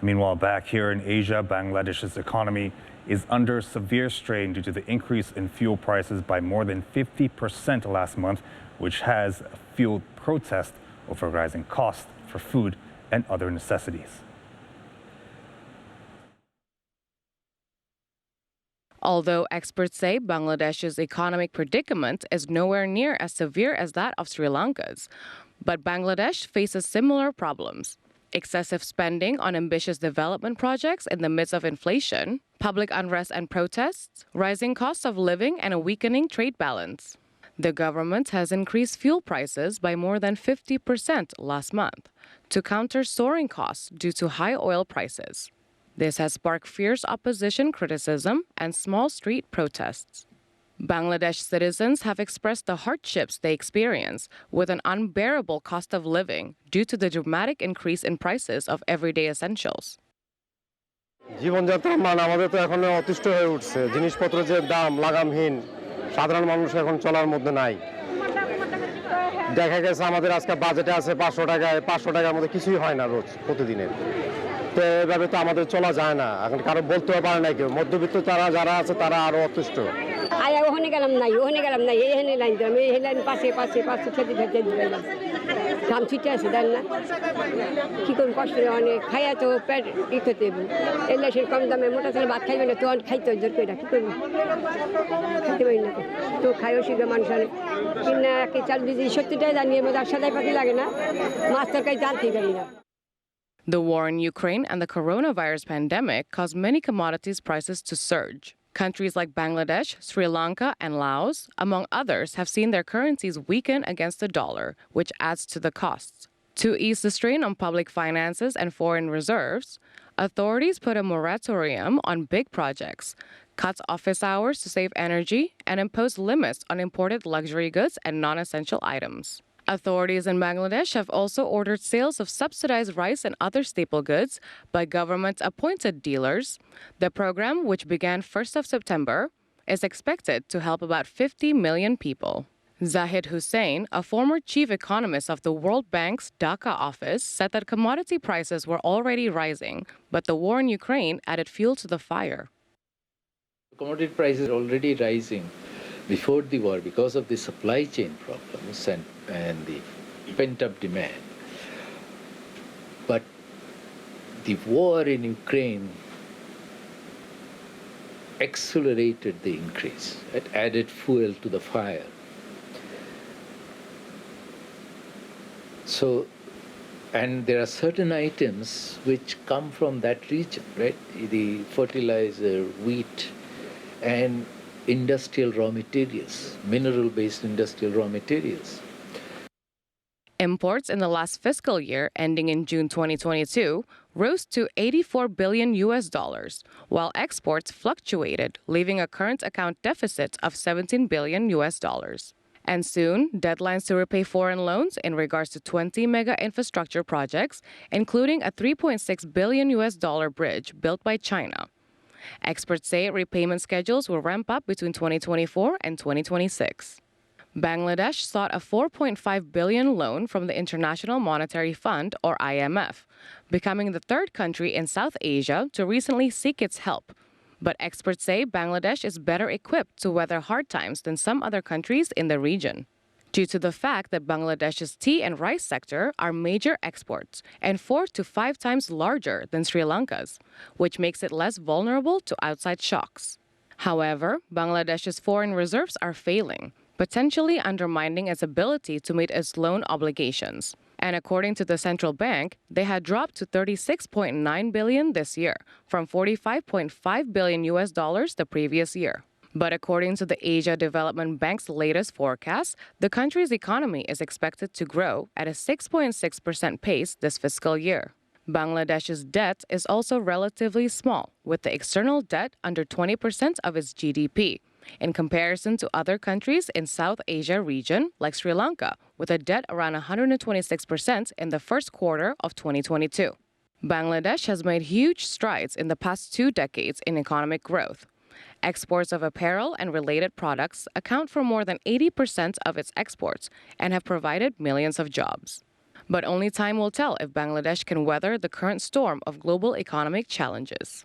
Meanwhile, back here in Asia, Bangladesh's economy is under severe strain due to the increase in fuel prices by more than 50% last month, which has fueled protests over rising costs for food and other necessities. Although experts say Bangladesh's economic predicament is nowhere near as severe as that of Sri Lanka's, but Bangladesh faces similar problems. Excessive spending on ambitious development projects in the midst of inflation, public unrest and protests, rising costs of living, and a weakening trade balance. The government has increased fuel prices by more than 50% last month to counter soaring costs due to high oil prices. This has sparked fierce opposition criticism and small street protests. Bangladesh citizens have expressed the hardships they experience with an unbearable cost of living due to the dramatic increase in prices of everyday essentials. জীবনযাত্রার মান আমাদের তো এখন অতিষ্ঠ হয়ে উঠছে জিনিসপত্রের যে দাম লাগামহীন সাধারণ মানুষ এখন চলার মধ্যে নাই দেখা গেছে আমাদের আজকে বাজেটে আছে 500 টাকার মধ্যে কিছুই হয় না রোজ প্রতিদিনের তো এভাবে তো আমাদের চলা যায় না এখন কারো বলতেও পারে না কেউ মধ্যবিত্ত যারা আছে তারা আরো অতিষ্ঠ আয়া ওখানে গেলাম নাই এইখানে লাইন দিলাম এই লাইন পাশে খেতে দিলাম দাম ছিটে আছে দেন না কি করুন কষ্ট অনেক খাইয়া তো পেট ই করতে এলে সে কম দামে মোটা ছেলে ভাত খাইবে না তো খাইতে জোর করে কি করবো খেতে পারি না তো খাইও শিখবে মানুষ অনেক কিনা কি চাল দিদি 70 টাকা জানিয়ে মধ্যে 7 পাতি লাগে না মাছ তরকারি জানতেই পারি না. The war in Ukraine and the coronavirus pandemic caused many commodities prices to surge. Countries like Bangladesh, Sri Lanka, and Laos, among others, have seen their currencies weaken against the dollar, which adds to the costs. To ease the strain on public finances and foreign reserves, authorities put a moratorium on big projects, cut office hours to save energy, and imposed limits on imported luxury goods and non-essential items. Authorities in Bangladesh have also ordered sales of subsidized rice and other staple goods by government-appointed dealers. The program, which began 1st of September, is expected to help about 50 million people. Zahid Hussain, a former chief economist of the World Bank's Dhaka office, said that commodity prices were already rising, but the war in Ukraine added fuel to the fire. Commodity prices are already rising before the war because of the supply chain problems and the pent-up demand. But the war in Ukraine accelerated the increase. It added fuel to the fire. So, and there are certain items which come from that region, right? The fertilizer, wheat, and industrial raw materials, mineral-based industrial raw materials. Imports in the last fiscal year, ending in June 2022, rose to $84 billion, while exports fluctuated, leaving a current account deficit of $17 billion. And soon, deadlines to repay foreign loans in regards to 20 mega infrastructure projects, including a $3.6 billion bridge built by China. Experts say repayment schedules will ramp up between 2024 and 2026. Bangladesh sought a $4.5 billion loan from the International Monetary Fund, or IMF, becoming the third country in South Asia to recently seek its help. But experts say Bangladesh is better equipped to weather hard times than some other countries in the region, due to the fact that Bangladesh's tea and rice sector are major exports and 4 to 5 times larger than Sri Lanka's, which makes it less vulnerable to outside shocks. However, Bangladesh's foreign reserves are failing, potentially undermining its ability to meet its loan obligations. And according to the central bank, they had dropped to $36.9 billion this year from $45.5 billion the previous year. But according to the Asia Development Bank's latest forecast, the country's economy is expected to grow at a 6.6% pace this fiscal year. Bangladesh's debt is also relatively small, with the external debt under 20% of its GDP, in comparison to other countries in South Asia region like Sri Lanka, with a debt around 126% in the first quarter of 2022. Bangladesh has made huge strides in the past 2 decades in economic growth. Exports of apparel and related products account for more than 80% of its exports and have provided millions of jobs. But only time will tell if Bangladesh can weather the current storm of global economic challenges.